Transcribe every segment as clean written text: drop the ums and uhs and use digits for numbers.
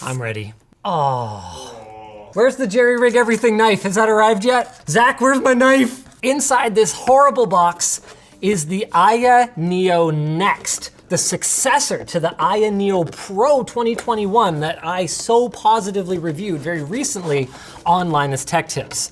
I'm ready. Oh. Where's the Jerry Rig Everything knife? Has that arrived yet? Zach, where's my knife? Inside this horrible box is the AYANEO Next, the successor to the AYANEO Pro 2021 that I so positively reviewed very recently on Linus Tech Tips.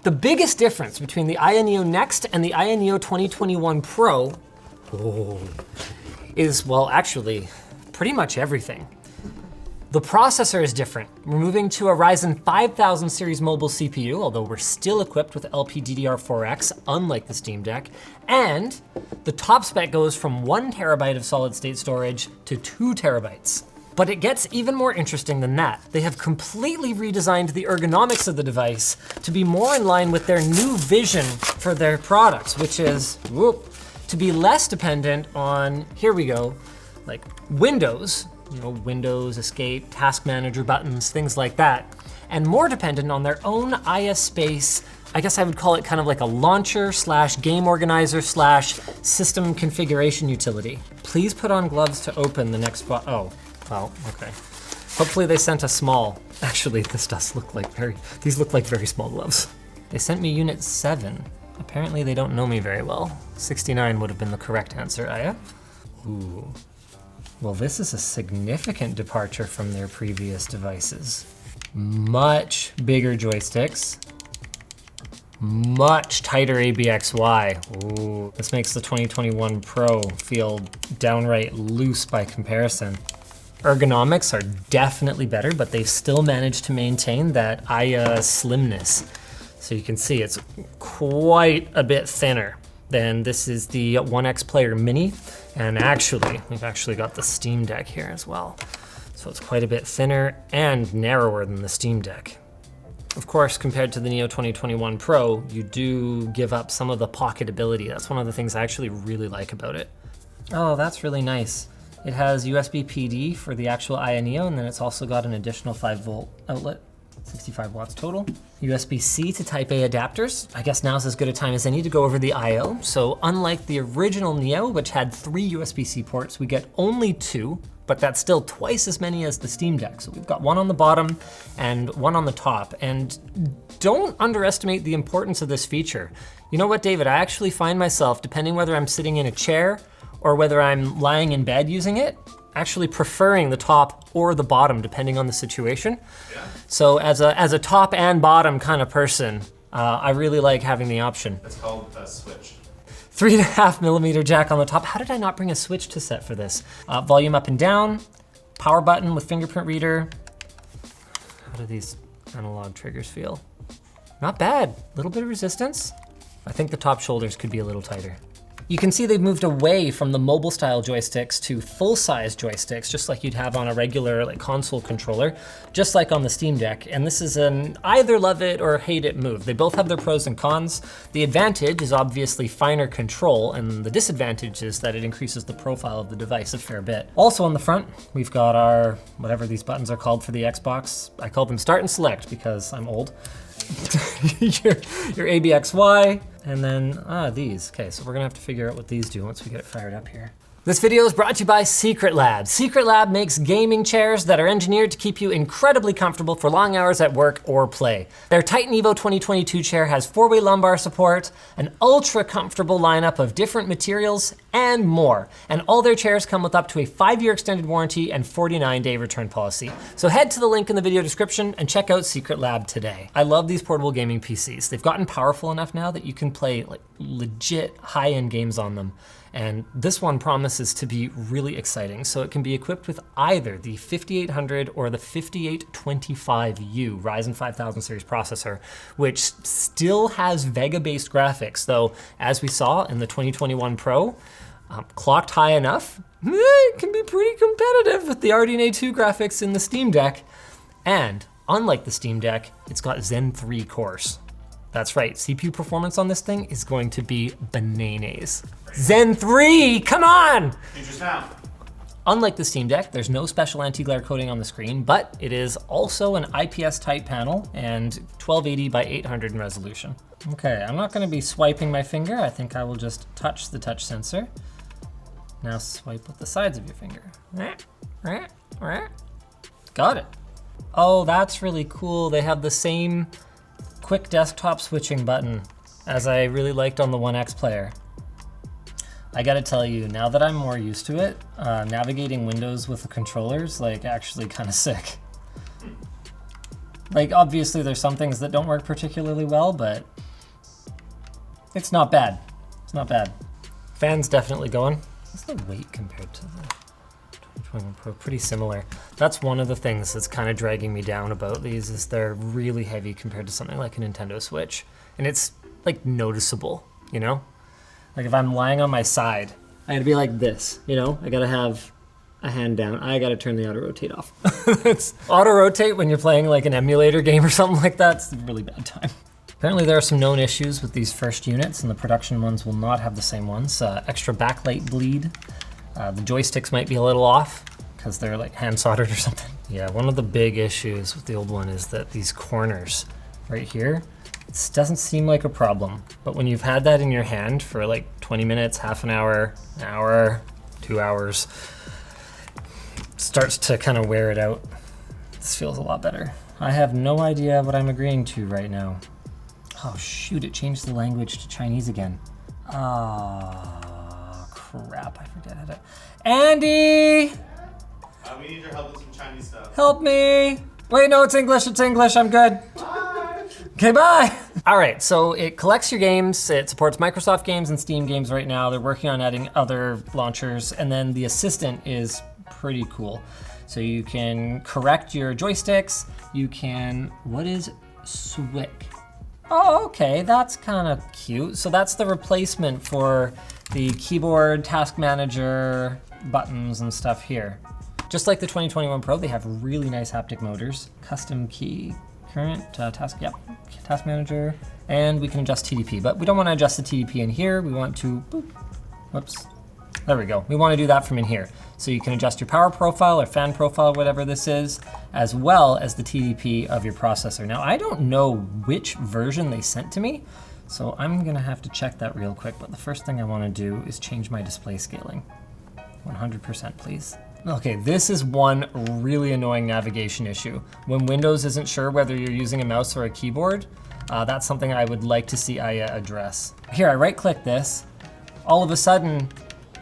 The biggest difference between the AYANEO Next and the AYANEO 2021 Pro is, well, actually, pretty much everything. The processor is different. We're moving to a Ryzen 5000 series mobile CPU, although we're still equipped with LPDDR4X, unlike the Steam Deck. And the top spec goes from 1 terabyte of solid state storage to 2 terabytes. But it gets even more interesting than that. They have completely redesigned the ergonomics of the device to be more in line with their new vision for their products, which is, to be less dependent on, here we go, like Windows, Windows, Escape, Task Manager buttons, things like that, and more dependent on their own ISpace. I guess I would call it kind of like a launcher / game organizer / system configuration utility. Please put on gloves to open the next box. Oh, well, okay. Hopefully they sent a small. Actually, this does look like these look like very small gloves. They sent me Unit 7. Apparently they don't know me very well. 69 would have been the correct answer, Aya. Ooh. Well, this is a significant departure from their previous devices. Much bigger joysticks, much tighter ABXY. Ooh, this makes the 2021 Pro feel downright loose by comparison. Ergonomics are definitely better, but they've still managed to maintain that Aya slimness. So you can see it's quite a bit thinner than this is the 1X Player Mini. And actually, we've actually got the Steam Deck here as well. So it's quite a bit thinner and narrower than the Steam Deck. Of course, compared to the Neo 2021 Pro, you do give up some of the pocketability. That's one of the things I actually really like about it. Oh, that's really nice. It has USB PD for the actual AYANEO, and then it's also got an additional 5-volt outlet. 65 watts total. USB-C to Type A adapters. I guess now's as good a time as any to go over the I/O. So unlike the original Neo, which had 3 USB-C ports, we get only 2, but that's still twice as many as the Steam Deck. So we've got 1 on the bottom and 1 on the top. And don't underestimate the importance of this feature. You know what, David? I actually find myself, depending whether I'm sitting in a chair or whether I'm lying in bed using it, actually preferring the top or the bottom, depending on the situation. Yeah. So as a top and bottom kind of person, I really like having the option. It's called a switch. 3.5mm jack on the top. How did I not bring a switch to set for this? Volume up and down, power button with fingerprint reader. How do these analog triggers feel? Not bad, a little bit of resistance. I think the top shoulders could be a little tighter. You can see they've moved away from the mobile style joysticks to full-size joysticks, just like you'd have on a regular console controller, just like on the Steam Deck. And this is an either love it or hate it move. They both have their pros and cons. The advantage is obviously finer control, and the disadvantage is that it increases the profile of the device a fair bit. Also on the front, we've got our, whatever these buttons are called for the Xbox. I call them start and select because I'm old. your ABXY, and then these. Okay, so we're gonna have to figure out what these do once we get it fired up here. This video is brought to you by Secret Lab. Secret Lab makes gaming chairs that are engineered to keep you incredibly comfortable for long hours at work or play. Their Titan Evo 2022 chair has 4-way lumbar support, an ultra comfortable lineup of different materials, and more. And all their chairs come with up to a 5-year extended warranty and 49-day return policy. So head to the link in the video description and check out Secret Lab today. I love these portable gaming PCs. They've gotten powerful enough now that you can play legit high-end games on them. And this one promises to be really exciting. So it can be equipped with either the 5800 or the 5825U Ryzen 5000 series processor, which still has Vega-based graphics, though as we saw in the 2021 Pro, clocked high enough, it can be pretty competitive with the RDNA 2 graphics in the Steam Deck. And unlike the Steam Deck, it's got Zen 3 cores. That's right, CPU performance on this thing is going to be bananas. Zen 3, come on! Features now. Unlike the Steam Deck, there's no special anti-glare coating on the screen, but it is also an IPS type panel and 1280 by 800 in resolution. Okay, I'm not gonna be swiping my finger. I think I will just touch the touch sensor. Now swipe with the sides of your finger. Got it. Oh, that's really cool. They have the same quick desktop switching button as I really liked on the One X player. I gotta tell you, now that I'm more used to it, navigating Windows with the controller's like actually kind of sick. Like obviously there's some things that don't work particularly well, but it's not bad. It's not bad. Fan's definitely going. What's the weight compared to the 2021 Pro? Pretty similar. That's one of the things that's kind of dragging me down about these is they're really heavy compared to something like a Nintendo Switch. And it's like noticeable, you know? Like if I'm lying on my side, I gotta be like this, you know? I gotta have a hand down. I gotta turn the auto rotate off. It's auto rotate when you're playing like an emulator game or something like that. It's a really bad time. Apparently there are some known issues with these first units, and the production ones will not have the same ones. Extra backlight bleed. The joysticks might be a little off because they're like hand soldered or something. Yeah, one of the big issues with the old one is that these corners right here, this doesn't seem like a problem, but when you've had that in your hand for like 20 minutes, half an hour, 2 hours, it starts to kind of wear it out. This feels a lot better. I have no idea what I'm agreeing to right now. Oh shoot, it changed the language to Chinese again. Ah, crap, I forget how to. Andy! We need your help with some Chinese stuff. Help me! Wait, no, it's English, I'm good. Bye! Okay, bye! All right, so it collects your games, it supports Microsoft games and Steam games right now. They're working on adding other launchers, and then the assistant is pretty cool. So you can correct your joysticks, you can, what is Swick? Oh, okay, that's kind of cute. So that's the replacement for the keyboard, task manager, buttons and stuff here. Just like the 2021 Pro, they have really nice haptic motors, custom key, current, task manager, and we can adjust TDP, but we don't want to adjust the TDP in here. We want to, boop, whoops, there we go. We want to do that from in here. So you can adjust your power profile or fan profile, whatever this is, as well as the TDP of your processor. Now, I don't know which version they sent to me, so I'm gonna have to check that real quick, but the first thing I wanna do is change my display scaling. 100%, please. Okay, this is one really annoying navigation issue. When Windows isn't sure whether you're using a mouse or a keyboard, that's something I would like to see AYA address. Here, I right-click this. All of a sudden,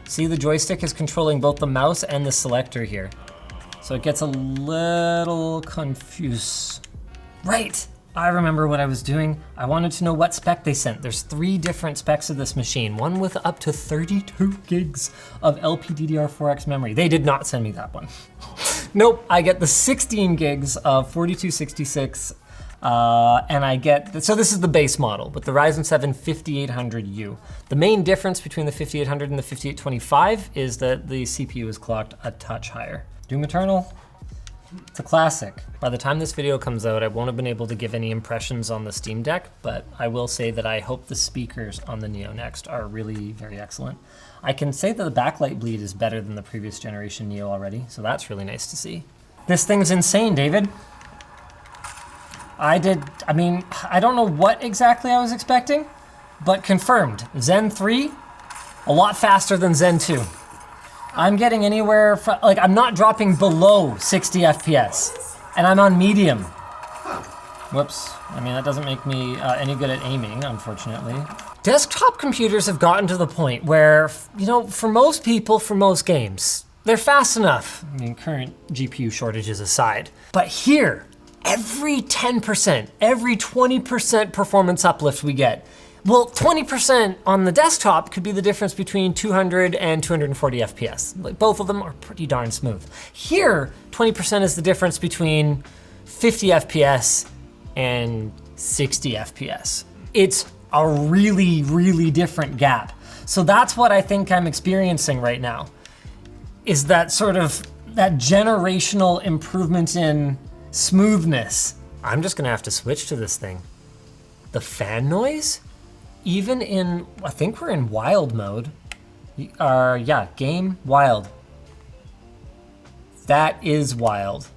see the joystick is controlling both the mouse and the selector here. So it gets a little confused. Right, I remember what I was doing. I wanted to know what spec they sent. There's 3 different specs of this machine, one with up to 32 gigs of LPDDR4X memory. They did not send me that one. Nope, I get the 16 gigs of 4266, and I get, so this is the base model, but the Ryzen 7 5800U. The main difference between the 5800 and the 5825 is that the CPU is clocked a touch higher. Doom Eternal, it's a classic. By the time this video comes out, I won't have been able to give any impressions on the Steam Deck, but I will say that I hope the speakers on the AYANEO Next are really very excellent. I can say that the backlight bleed is better than the previous generation Neo already, so that's really nice to see. This thing's insane, David. I don't know what exactly I was expecting, but confirmed. Zen 3, a lot faster than Zen 2. I'm getting anywhere from, like, I'm not dropping below 60 FPS, and I'm on medium. Whoops, I mean, that doesn't make me any good at aiming, unfortunately. Desktop computers have gotten to the point where, you know, for most people, for most games, they're fast enough. I mean, current GPU shortages aside. But here, every 10%, every 20% performance uplift we get, well, 20% on the desktop could be the difference between 200 and 240 FPS. Like, both of them are pretty darn smooth. Here, 20% is the difference between 50 FPS and 60 FPS. It's a really, really different gap. So that's what I think I'm experiencing right now, is that sort of, that generational improvement in smoothness. I'm just gonna have to switch to this thing. The fan noise? Even in, I think we're in wild mode. Yeah, game wild. That is wild.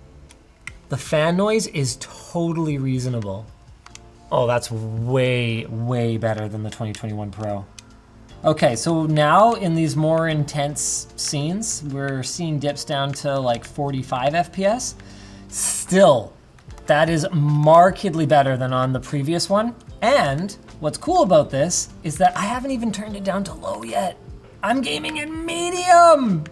The fan noise is totally reasonable. Oh, that's way, way better than the 2021 Pro. Okay, so now in these more intense scenes, we're seeing dips down to like 45 FPS. still, that is markedly better than on the previous one. And what's cool about this is that I haven't even turned it down to low yet. I'm gaming in medium.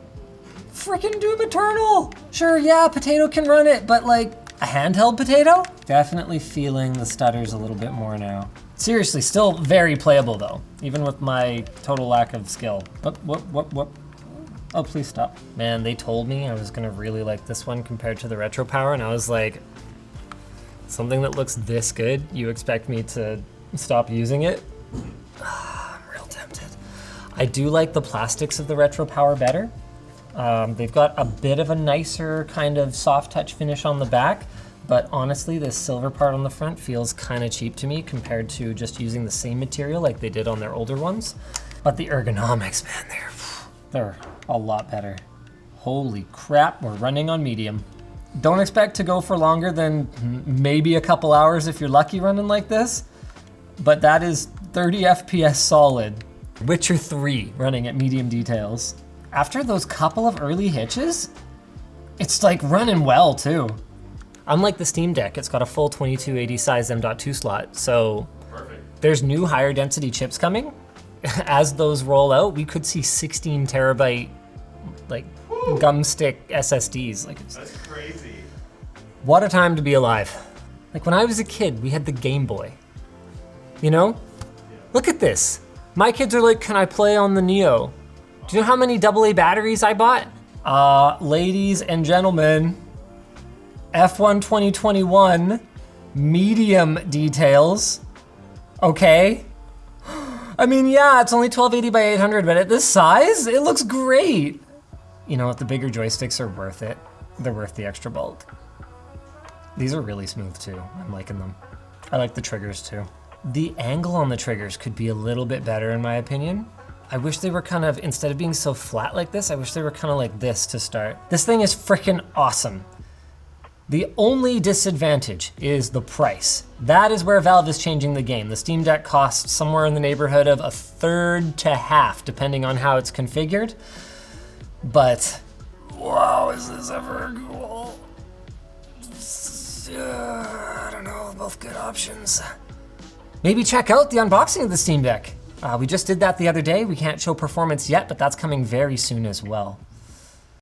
Freaking Doom Eternal. Sure, yeah, Potato can run it, but like a handheld Potato? Definitely feeling the stutters a little bit more now. Seriously, still very playable though, even with my total lack of skill. What? Oh, please stop. Man, they told me I was gonna really like this one compared to the Retro Power, and I was like, something that looks this good, you expect me to stop using it? I'm real tempted. I do like the plastics of the Retro Power better. They've got a bit of a nicer kind of soft touch finish on the back, but honestly, this silver part on the front feels kind of cheap to me compared to just using the same material like they did on their older ones. But the ergonomics, man, they're a lot better. Holy crap, we're running on medium. Don't expect to go for longer than maybe a couple hours if you're lucky running like this, but that is 30 FPS solid. Witcher 3 running at medium details. After those couple of early hitches, it's like running well too. Unlike the Steam Deck, it's got a full 2280 size M.2 slot, so perfect. There's new higher density chips coming. As those roll out, we could see 16 terabyte like gum stick SSDs. Like that's crazy. What a time to be alive. Like when I was a kid, we had the Game Boy. You know? Yeah. Look at this. My kids are like, can I play on the Neo? Do you know how many AA batteries I bought? Ladies and gentlemen, F1 2021, medium details, okay? I mean, yeah, it's only 1280 by 800, but at this size, it looks great. You know what, the bigger joysticks are worth it. They're worth the extra bulk. These are really smooth too, I'm liking them. I like the triggers too. The angle on the triggers could be a little bit better in my opinion. I wish they were kind of, instead of being so flat like this, I wish they were kind of like this to start. This thing is freaking awesome. The only disadvantage is the price. That is where Valve is changing the game. The Steam Deck costs somewhere in the neighborhood of a third to half, depending on how it's configured. But, wow, is this ever cool? I don't know, both good options. Maybe check out the unboxing of the Steam Deck. We just did that the other day. We can't show performance yet, but that's coming very soon as well.